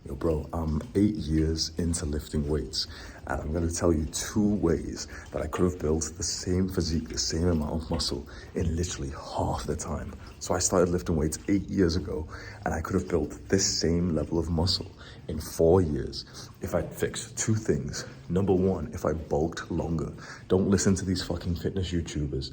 Yo, bro, I'm 8 years into lifting weights, and I'm gonna tell you 2 ways that I could have built the same physique, the same amount of muscle in literally half the time. So I started lifting weights 8 years ago, and I could have built this same level of muscle in 4 years if I fixed two things. Number one, if I bulked longer. Don't listen to these fucking fitness YouTubers.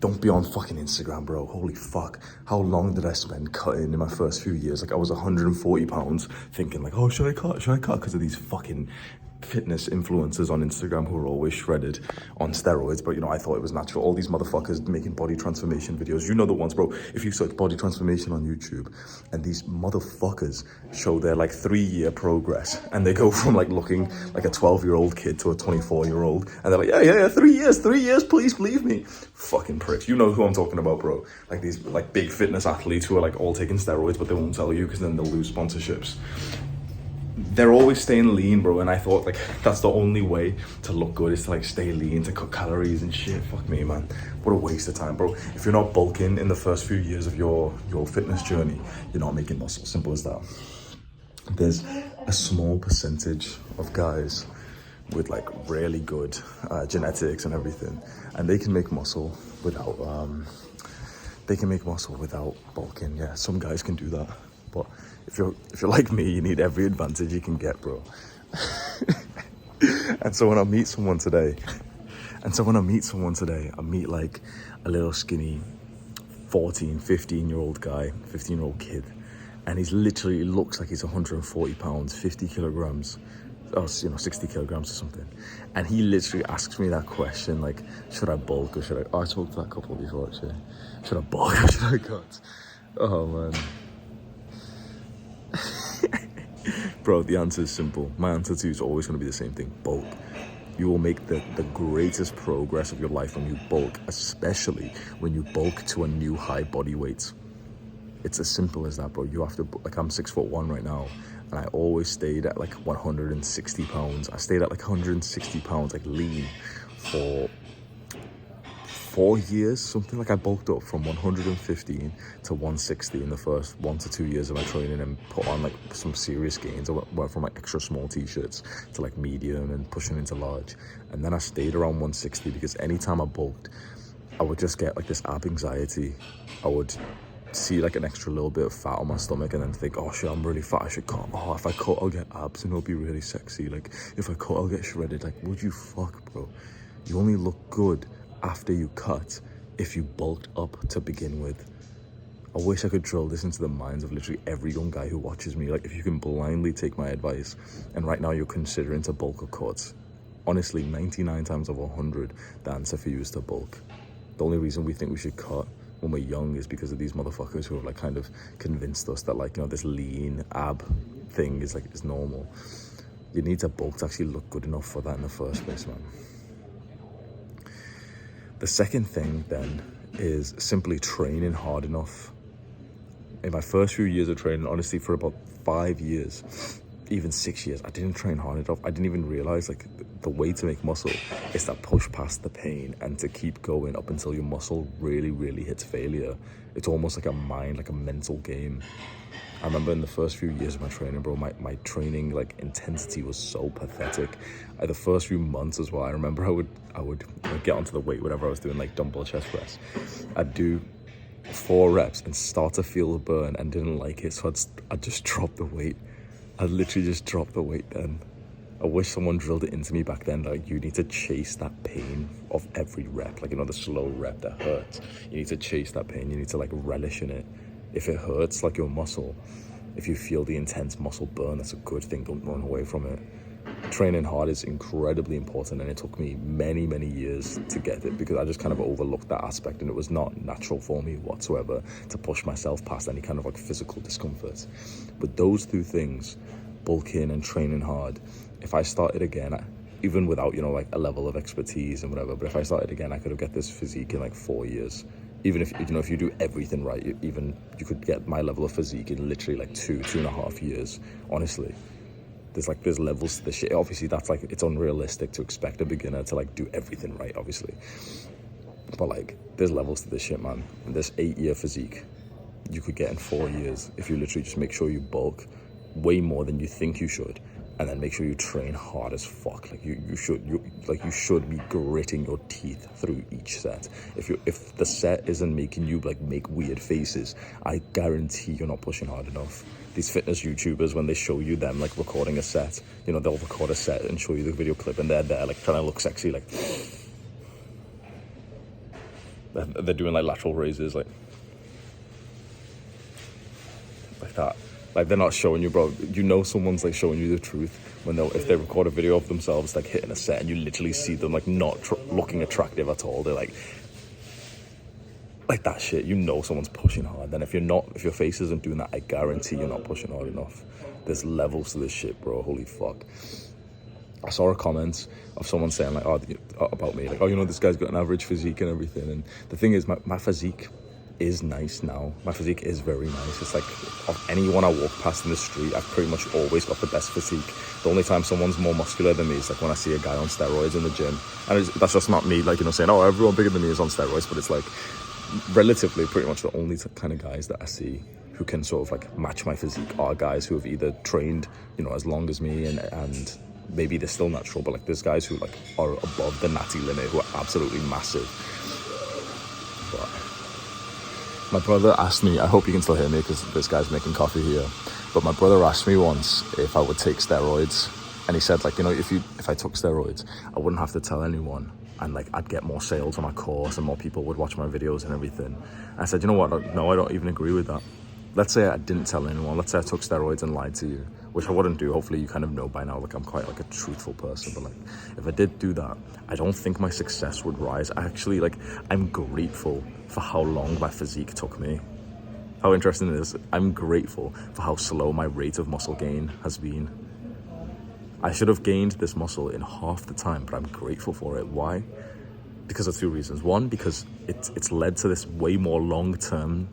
Don't be on fucking Instagram, bro. Holy fuck. How long did I spend cutting in my first few years? Like, I was 140 pounds thinking like, oh, should I cut? Should I cut? Because of these fucking fitness influencers on Instagram who are always shredded on steroids. But, you know, I thought it was natural. All these motherfuckers making body transformation videos. You know the ones, bro. If you search body transformation on YouTube and these motherfuckers show their like 3-year progress and they go from like looking like a 12-year-old kid to a 24-year-old and they're like, yeah, 3 years, please believe me. Fucking pricks. You know who I'm talking about, bro. Like these like big fitness athletes who are like all taking steroids, but they won't tell you because then they'll lose sponsorships. They're always staying lean, bro, and I thought like that's the only way to look good is to like stay lean, to cut calories and shit. Fuck me, man. What a waste of time, bro. If you're not bulking in the first few years of your fitness journey, you're not making muscle. Simple as that. There's a small percentage of guys with like really good genetics and everything, and they can make muscle without bulking. Yeah, some guys can do that, but if you're like me, you need every advantage you can get, bro. And so when I meet someone today, I meet like a little skinny 14, 15-year-old guy, 15-year-old kid, and he looks like he's 140 pounds, 50 kilograms, or 60 kilograms or something. And he literally asks me that question, like, should I bulk or should I? Oh, I spoke to that couple before actually. Should I bulk or should I cut? Oh man. Bro, the answer is simple. My answer to you is always going to be the same thing. Bulk. You will make the greatest progress of your life when you bulk, especially when you bulk to a new high body weight. It's as simple as that, bro. You have to, like, I'm 6'1" right now, and I always stayed at like 160 pounds. I stayed at like 160 pounds, like lean, for 4 years, something. Like I bulked up from 115 to 160 in the first 1 to 2 years of my training and put on like some serious gains. I went from like extra small t-shirts to like medium and pushing into large. And then I stayed around 160 because anytime I bulked, I would just get like this ab anxiety. I would see like an extra little bit of fat on my stomach and then think, oh shit, I'm really fat, I should cut. Oh, if I cut, I'll get abs and it'll be really sexy. Like if I cut, I'll get shredded. Like, would you fuck, bro? You only look good after you cut if you bulked up to begin with. I wish I could drill this into the minds of literally every young guy who watches me. Like, if you can blindly take my advice and right now you're considering to bulk or cut, honestly, 99 times over 100, the answer for you is to bulk. The only reason we think we should cut when we're young is because of these motherfuckers who have like kind of convinced us that like, you know, this lean ab thing is like, is normal. You need to bulk to actually look good enough for that in the first place, man. The second thing then is simply training hard enough. In my first few years of training, honestly, for about 5 years, even 6 years, I didn't train hard enough. I didn't even realize like the way to make muscle is to push past the pain and to keep going up until your muscle really, really hits failure. It's almost like a mental game. I remember in the first few years of my training, bro, my training like intensity was so pathetic. The first few months as well, I remember I would get onto the weight whenever I was doing like dumbbell chest press. I'd do 4 reps and start to feel the burn and didn't like it, so I'd just drop the weight. I'd literally just drop the weight then. I wish someone drilled it into me back then, like you need to chase that pain of every rep, like, you know, the slow rep that hurts. You need to chase that pain, you need to like relish in it. If it hurts like your muscle, if you feel the intense muscle burn, that's a good thing. Don't run away from it. Training hard is incredibly important, and it took me many, many years to get it because I just kind of overlooked that aspect, and it was not natural for me whatsoever to push myself past any kind of like physical discomfort. But those two things, bulking and training hard, if I started again, even without, you know, like a level of expertise and whatever, but if I started again, I could have got this physique in like 4 years. Even if, you know, if you do everything right, you could get my level of physique in literally like 2.5 years, honestly. There's levels to this shit. Obviously, that's like, it's unrealistic to expect a beginner to like do everything right, obviously. But like, there's levels to this shit, man. And this 8-year physique you could get in 4 years if you literally just make sure you bulk way more than you think you should, and then make sure you train hard as fuck. Like you should be gritting your teeth through each set. If the set isn't making you like make weird faces, I guarantee you're not pushing hard enough. These fitness YouTubers, when they show you them like recording a set, you know, they'll record a set and show you the video clip, and they're there like trying to look sexy, like they're doing like lateral raises, like that. Like, they're not showing you, bro. You know someone's like showing you the truth when if they record a video of themselves like hitting a set, and you literally see them like not looking attractive at all. They're like that shit. You know someone's pushing hard. Then if your face isn't doing that, I guarantee you're not pushing hard enough. There's levels to this shit, bro. Holy fuck. I saw a comment of someone saying like, oh, about me, like, oh, you know, this guy's got an average physique and everything. And the thing is, my physique is nice now. My physique is very nice. It's like, of anyone I walk past in the street, I've pretty much always got the best physique. The only time someone's more muscular than me is like when I see a guy on steroids in the gym. And that's just not me, like, you know, saying, oh, everyone bigger than me is on steroids. But it's like, relatively, pretty much the only kind of guys that I see who can sort of like match my physique are guys who have either trained, you know, as long as me, and maybe they're still natural, but like there's guys who like are above the natty limit who are absolutely massive. But my brother asked me, I hope you can still hear me because this guy's making coffee here, but my brother asked me once if I would take steroids, and he said, like, you know, if I took steroids, I wouldn't have to tell anyone, and like I'd get more sales on my course and more people would watch my videos and everything. And I said, you know what, no, I don't even agree with that. Let's say I didn't tell anyone. Let's say I took steroids and lied to you, which I wouldn't do. Hopefully you kind of know by now, like I'm quite like a truthful person. But like, if I did do that, I don't think my success would rise. I'm grateful for how long my physique took me. How interesting it is. I'm grateful for how slow my rate of muscle gain has been. I should have gained this muscle in half the time, but I'm grateful for it. Why? Because of two reasons. One, because it's led to this way more long-term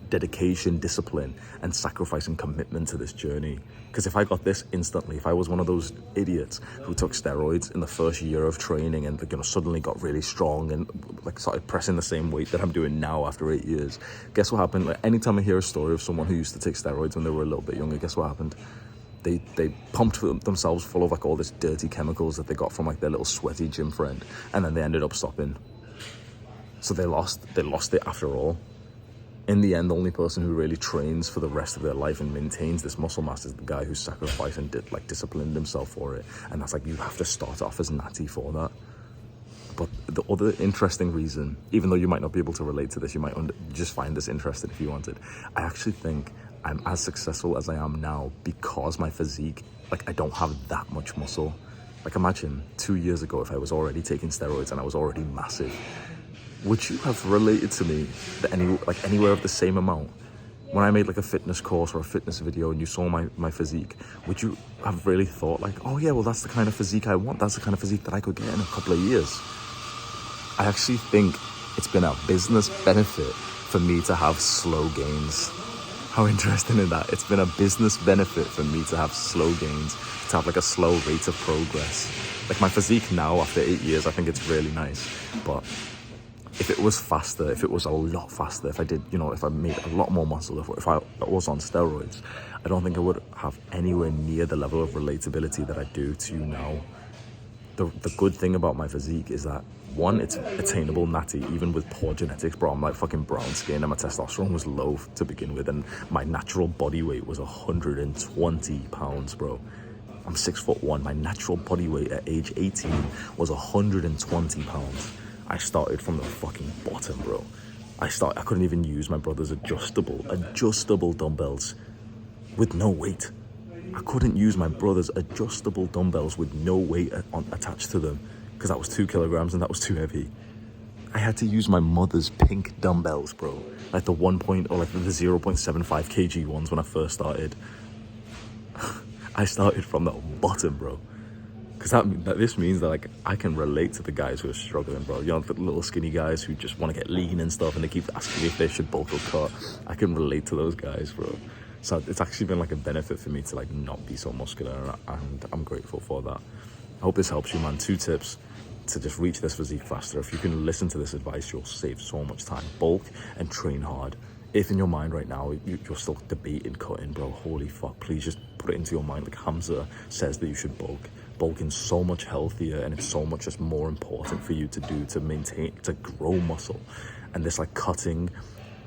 dedication, discipline, and sacrifice and commitment to this journey. Because if I got this instantly, if I was one of those idiots who took steroids in the first year of training and, you know, suddenly got really strong and like started pressing the same weight that I'm doing now after 8 years, guess what happened? Like, anytime I hear a story of someone who used to take steroids when they were a little bit younger, guess what happened? They pumped themselves full of like all this dirty chemicals that they got from like their little sweaty gym friend, and then they ended up stopping. So they lost it after all. In the end, the only person who really trains for the rest of their life and maintains this muscle mass is the guy who sacrificed and disciplined himself for it. And that's like, you have to start off as natty for that. But the other interesting reason, even though you might not be able to relate to this, you might just find this interesting if you wanted. I actually think I'm as successful as I am now because my physique, like, I don't have that much muscle. Like, imagine 2 years ago if I was already taking steroids and I was already massive. Would you have related to me anywhere of the same amount? When I made like a fitness course or a fitness video and you saw my physique, would you have really thought like, oh yeah, well, that's the kind of physique I want. That's the kind of physique that I could get in a couple of years. I actually think it's been a business benefit for me to have slow gains. How interesting is that? It's been a business benefit for me to have slow gains, to have like a slow rate of progress. Like, my physique now after 8 years, I think it's really nice. But if it was faster, if it was a lot faster, if I did, you know, if I made a lot more muscle, if I was on steroids, I don't think I would have anywhere near the level of relatability that I do to you now. The good thing about my physique is that, one, it's attainable natty, even with poor genetics, bro. I'm like fucking brown skin and my testosterone was low to begin with, and my natural body weight was 120 pounds, bro. I'm 6'1". My natural body weight at age 18 was 120 pounds. I started from the fucking bottom, bro. I couldn't even use my brother's adjustable dumbbells with no weight. I couldn't use my brother's adjustable dumbbells with no weight attached to them because that was 2 kilograms and that was too heavy. I had to use my mother's pink dumbbells, bro. Like the 0.75 kg ones when I first started. I started from the bottom, bro. Because this means that, like, I can relate to the guys who are struggling, bro. You know, the little skinny guys who just want to get lean and stuff, and they keep asking me if they should bulk or cut. I can relate to those guys, bro. So it's actually been like a benefit for me to like not be so muscular, and I'm grateful for that. I hope this helps you, man. 2 tips to just reach this physique faster. If you can listen to this advice, you'll save so much time. Bulk and train hard. If in your mind right now you're still debating cutting, bro, holy fuck, please just put it into your mind. Like Hamza says that you should bulk. Bulking's so much healthier, and it's so much just more important for you to do, to maintain, to grow muscle. And this like cutting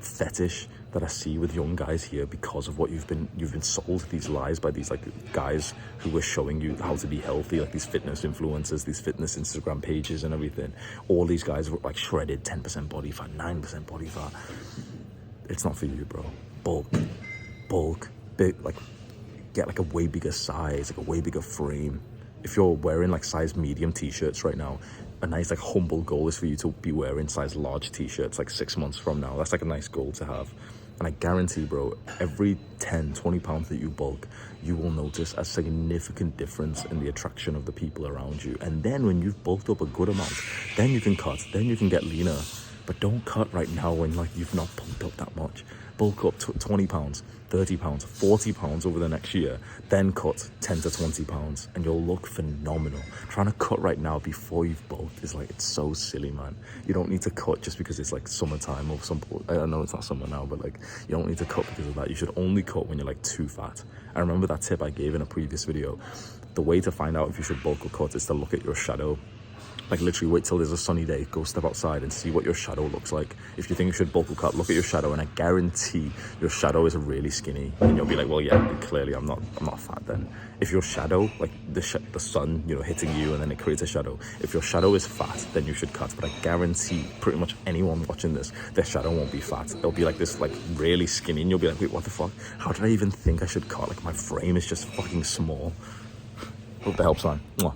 fetish that I see with young guys here, because of what you've been sold these lies by these like guys who are showing you how to be healthy, like these fitness influencers, these fitness Instagram pages and everything. All these guys were like shredded, 10% body fat, 9% body fat. It's not for you, bro. Bulk, big, like get like a way bigger size, like a way bigger frame. If you're wearing like size medium t-shirts right now, a nice like humble goal is for you to be wearing size large t-shirts like 6 months from now. That's like a nice goal to have. And I guarantee, bro, every 10-20 pounds that you bulk, you will notice a significant difference in the attraction of the people around you. And then when you've bulked up a good amount, then you can cut, then you can get leaner. But don't cut right now when like you've not bulked up that much. Bulk up 20 pounds, 30 pounds, 40 pounds over the next year, then cut 10 to 20 pounds, and you'll look phenomenal. Trying to cut right now before you've bulked is like, it's so silly, man. You don't need to cut just because it's like summertime or I know it's not summer now, but like you don't need to cut because of that. You should only cut when you're like too fat. I remember that tip I gave in a previous video. The way to find out if you should bulk or cut is to look at your shadow. Like literally wait till there's a sunny day, go step outside and see what your shadow looks like. If you think you should bulk or cut, look at your shadow, and I guarantee your shadow is really skinny, and you'll be like, well, yeah, clearly I'm not fat then. If your shadow, like the sun, you know, hitting you and then it creates a shadow, if your shadow is fat, then you should cut. But I guarantee pretty much anyone watching this, their shadow won't be fat. It'll be like this, like really skinny, and you'll be like, wait, what the fuck? How did I even think I should cut? Like my frame is just fucking small. Hope that helps, man. Mwah.